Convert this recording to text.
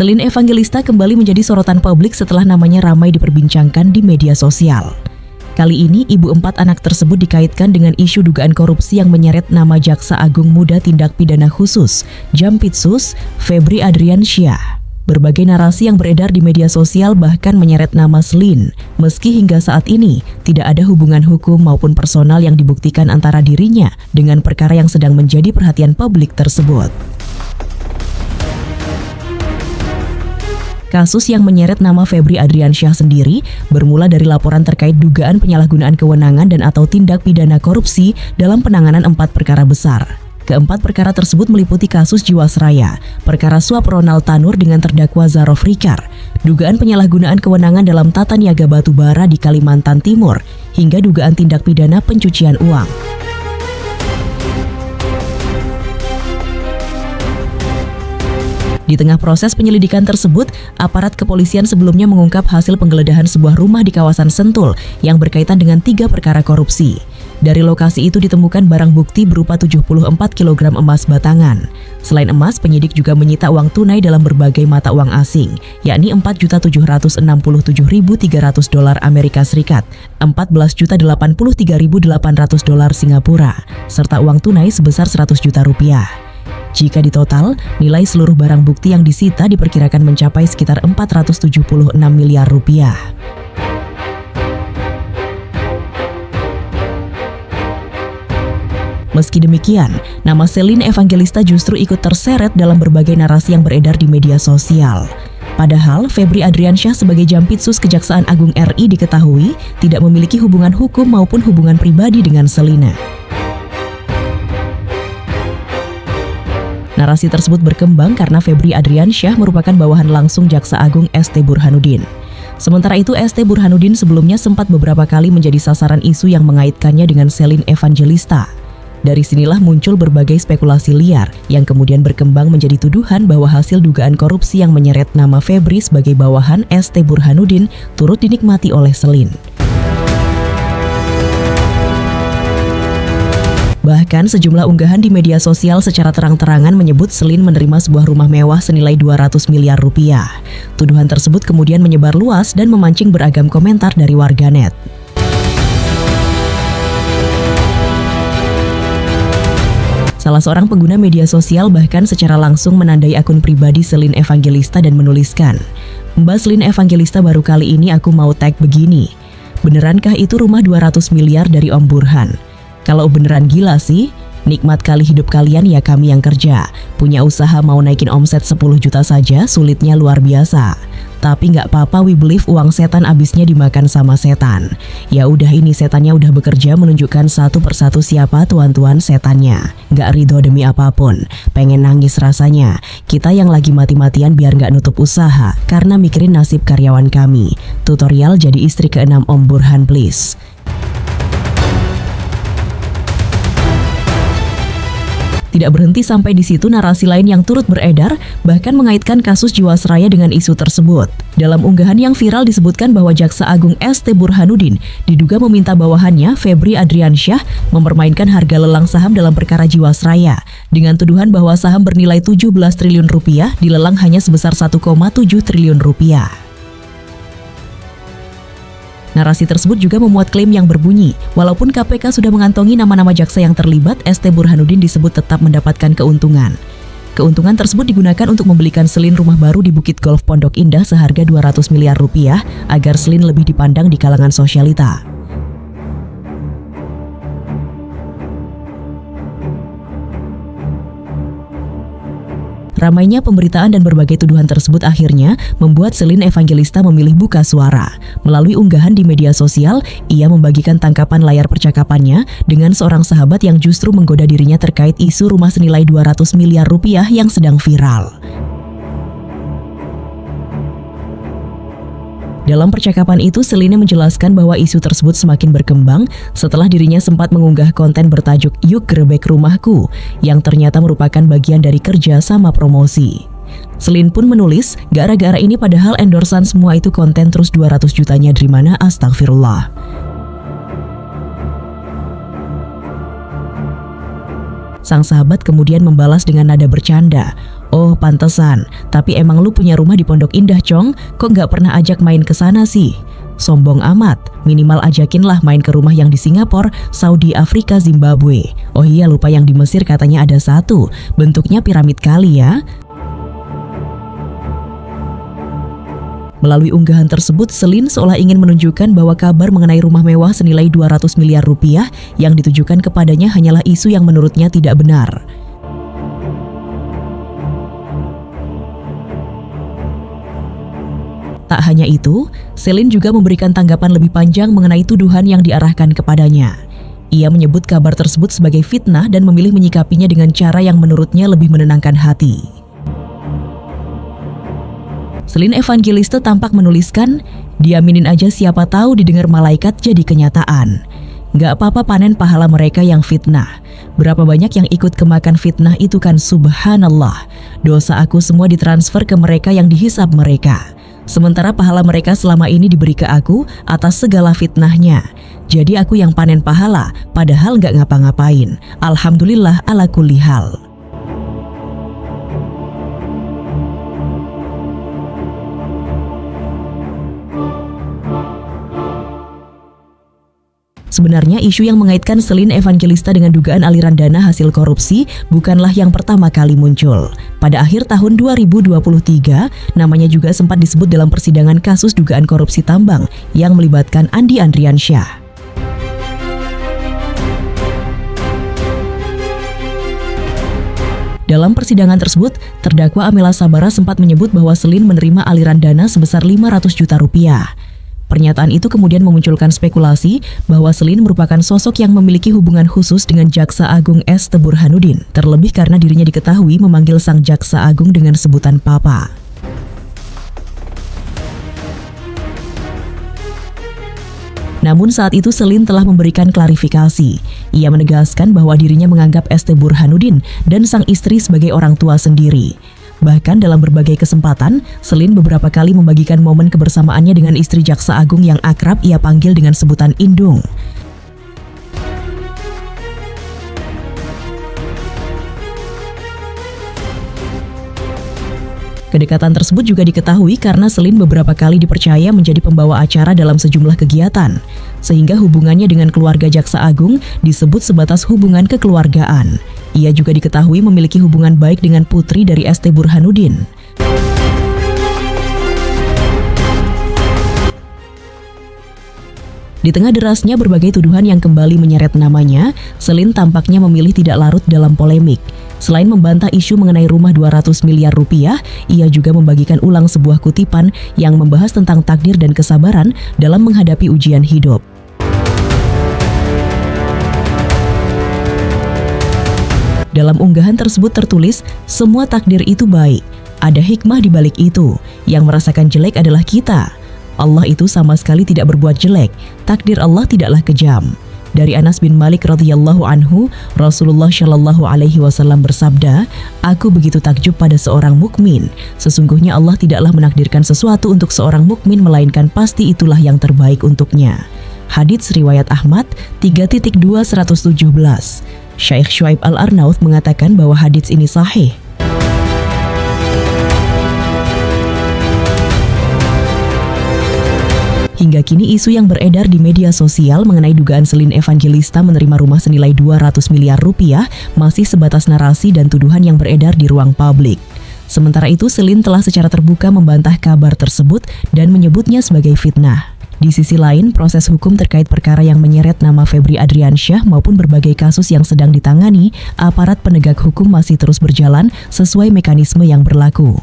Celine Evangelista kembali menjadi sorotan publik setelah namanya ramai diperbincangkan di media sosial. Kali ini, ibu 4 anak tersebut dikaitkan dengan isu dugaan korupsi yang menyeret nama Jaksa Agung Muda Tindak Pidana Khusus, Jampitsus, Febri Adriansyah. Berbagai narasi yang beredar di media sosial bahkan menyeret nama Celine, meski hingga saat ini tidak ada hubungan hukum maupun personal yang dibuktikan antara dirinya dengan perkara yang sedang menjadi perhatian publik tersebut. Kasus yang menyeret nama Febri Adriansyah sendiri bermula dari laporan terkait dugaan penyalahgunaan kewenangan dan atau tindak pidana korupsi dalam penanganan 4 perkara besar. Keempat perkara tersebut meliputi kasus Jiwasraya, perkara suap Ronald Tanur dengan terdakwa Zarof Rikar, dugaan penyalahgunaan kewenangan dalam tata niaga batubara di Kalimantan Timur, hingga dugaan tindak pidana pencucian uang. Di tengah proses penyelidikan tersebut, aparat kepolisian sebelumnya mengungkap hasil penggeledahan sebuah rumah di kawasan Sentul yang berkaitan dengan 3 perkara korupsi. Dari lokasi itu ditemukan barang bukti berupa 74 kg emas batangan. Selain emas, penyidik juga menyita uang tunai dalam berbagai mata uang asing, yakni $4.767.300 Amerika Serikat, $14.083.800 Singapura, serta uang tunai sebesar Rp100 juta. Jika ditotal, nilai seluruh barang bukti yang disita diperkirakan mencapai sekitar Rp476 miliar. Meski demikian, nama Celine Evangelista justru ikut terseret dalam berbagai narasi yang beredar di media sosial. Padahal, Febri Adriansyah sebagai Jampitsus Kejaksaan Agung RI diketahui tidak memiliki hubungan hukum maupun hubungan pribadi dengan Celine. Narasi tersebut berkembang karena Febri Adriansyah merupakan bawahan langsung Jaksa Agung ST Burhanuddin. Sementara itu, ST Burhanuddin sebelumnya sempat beberapa kali menjadi sasaran isu yang mengaitkannya dengan Celine Evangelista. Dari sinilah muncul berbagai spekulasi liar yang kemudian berkembang menjadi tuduhan bahwa hasil dugaan korupsi yang menyeret nama Febri sebagai bawahan ST Burhanuddin turut dinikmati oleh Celine. Bahkan sejumlah unggahan di media sosial secara terang-terangan menyebut Celine menerima sebuah rumah mewah senilai Rp200 miliar. Tuduhan tersebut kemudian menyebar luas dan memancing beragam komentar dari warganet. Salah seorang pengguna media sosial bahkan secara langsung menandai akun pribadi Celine Evangelista dan menuliskan, "Mbak Celine Evangelista, baru kali ini aku mau tag begini. Benerankah itu rumah 200 miliar dari Om Burhan? Kalau beneran gila sih, nikmat kali hidup kalian ya kami yang kerja. Punya usaha mau naikin omset 10 juta saja sulitnya luar biasa. Tapi nggak apa-apa, we believe uang setan abisnya dimakan sama setan. Ya udah, ini setannya udah bekerja menunjukkan satu persatu siapa tuan-tuan setannya. Nggak ridho demi apapun, pengen nangis rasanya. Kita yang lagi mati-matian biar nggak nutup usaha karena mikirin nasib karyawan kami. Tutorial jadi istri ke-6 Om Burhan please." Tidak berhenti sampai di situ, narasi lain yang turut beredar bahkan mengaitkan kasus Jiwasraya dengan isu tersebut. Dalam unggahan yang viral disebutkan bahwa Jaksa Agung ST Burhanuddin diduga meminta bawahannya Febri Adriansyah mempermainkan harga lelang saham dalam perkara Jiwasraya dengan tuduhan bahwa saham bernilai Rp17 triliun dilelang hanya sebesar Rp1,7 triliun. Narasi tersebut juga memuat klaim yang berbunyi, walaupun KPK sudah mengantongi nama-nama jaksa yang terlibat, ST Burhanuddin disebut tetap mendapatkan keuntungan. Keuntungan tersebut digunakan untuk membelikan Celine rumah baru di Bukit Golf Pondok Indah seharga Rp200 miliar agar Celine lebih dipandang di kalangan sosialita. Ramainya pemberitaan dan berbagai tuduhan tersebut akhirnya membuat Celine Evangelista memilih buka suara. Melalui unggahan di media sosial, ia membagikan tangkapan layar percakapannya dengan seorang sahabat yang justru menggoda dirinya terkait isu rumah senilai Rp200 miliar yang sedang viral. Dalam percakapan itu, Celine menjelaskan bahwa isu tersebut semakin berkembang setelah dirinya sempat mengunggah konten bertajuk "Yuk Gerebek Rumahku" yang ternyata merupakan bagian dari kerja sama promosi. Celine pun menulis, gara-gara ini padahal endorsan semua itu konten terus 200 jutanya dari mana, astagfirullah. Sang sahabat kemudian membalas dengan nada bercanda, Oh pantesan, tapi emang lu punya rumah di Pondok Indah Cong, kok nggak pernah ajak main ke sana sih? Sombong amat, minimal ajakinlah main ke rumah yang di Singapura, Saudi, Afrika, Zimbabwe. Oh iya lupa yang di Mesir katanya ada satu, bentuknya piramid kali ya. Melalui unggahan tersebut, Celine seolah ingin menunjukkan bahwa kabar mengenai rumah mewah senilai 200 miliar rupiah yang ditujukan kepadanya hanyalah isu yang menurutnya tidak benar. Tak hanya itu, Celine juga memberikan tanggapan lebih panjang mengenai tuduhan yang diarahkan kepadanya. Ia menyebut kabar tersebut sebagai fitnah dan memilih menyikapinya dengan cara yang menurutnya lebih menenangkan hati. Celine Evangelista tampak menuliskan, "Diaminin aja siapa tahu didengar malaikat jadi kenyataan. Gak apa-apa panen pahala mereka yang fitnah. Berapa banyak yang ikut kemakan fitnah itu kan subhanallah. Dosa aku semua ditransfer ke mereka yang dihisab mereka. Sementara pahala mereka selama ini diberi ke aku atas segala fitnahnya. Jadi aku yang panen pahala, padahal gak ngapa-ngapain. Alhamdulillah ala kulli hal." Sebenarnya isu yang mengaitkan Celine Evangelista dengan dugaan aliran dana hasil korupsi bukanlah yang pertama kali muncul. Pada akhir tahun 2023, namanya juga sempat disebut dalam persidangan kasus dugaan korupsi tambang yang melibatkan Andi Andriansyah. Dalam persidangan tersebut, terdakwa Amela Sabara sempat menyebut bahwa Celine menerima aliran dana sebesar 500 juta rupiah. Pernyataan itu kemudian memunculkan spekulasi bahwa Celine merupakan sosok yang memiliki hubungan khusus dengan Jaksa Agung S.T. Burhanuddin, terlebih karena dirinya diketahui memanggil sang Jaksa Agung dengan sebutan Papa. Namun saat itu Celine telah memberikan klarifikasi. Ia menegaskan bahwa dirinya menganggap S.T. Burhanuddin dan sang istri sebagai orang tua sendiri. Bahkan dalam berbagai kesempatan, Celine beberapa kali membagikan momen kebersamaannya dengan istri Jaksa Agung yang akrab ia panggil dengan sebutan Indung. Kedekatan tersebut juga diketahui karena Celine beberapa kali dipercaya menjadi pembawa acara dalam sejumlah kegiatan, sehingga hubungannya dengan keluarga Jaksa Agung disebut sebatas hubungan kekeluargaan. Ia juga diketahui memiliki hubungan baik dengan putri dari S.T. Burhanuddin. Di tengah derasnya berbagai tuduhan yang kembali menyeret namanya, Celine tampaknya memilih tidak larut dalam polemik. Selain membantah isu mengenai rumah 200 miliar rupiah, ia juga membagikan ulang sebuah kutipan yang membahas tentang takdir dan kesabaran dalam menghadapi ujian hidup. Dalam unggahan tersebut tertulis, "Semua takdir itu baik. Ada hikmah di balik itu. Yang merasakan jelek adalah kita. Allah itu sama sekali tidak berbuat jelek. Takdir Allah tidaklah kejam." Dari Anas bin Malik radhiyallahu anhu, Rasulullah shallallahu alaihi wasallam bersabda, "Aku begitu takjub pada seorang mukmin. Sesungguhnya Allah tidaklah menakdirkan sesuatu untuk seorang mukmin melainkan pasti itulah yang terbaik untuknya." Hadits riwayat Ahmad 3.2/117. Syekh Syuaib Al-Arnaud mengatakan bahwa hadits ini sahih. Hingga kini isu yang beredar di media sosial mengenai dugaan Celine Evangelista menerima rumah senilai 200 miliar rupiah masih sebatas narasi dan tuduhan yang beredar di ruang publik. Sementara itu, Celine telah secara terbuka membantah kabar tersebut dan menyebutnya sebagai fitnah. Di sisi lain, proses hukum terkait perkara yang menyeret nama Febri Adriansyah maupun berbagai kasus yang sedang ditangani, aparat penegak hukum masih terus berjalan sesuai mekanisme yang berlaku.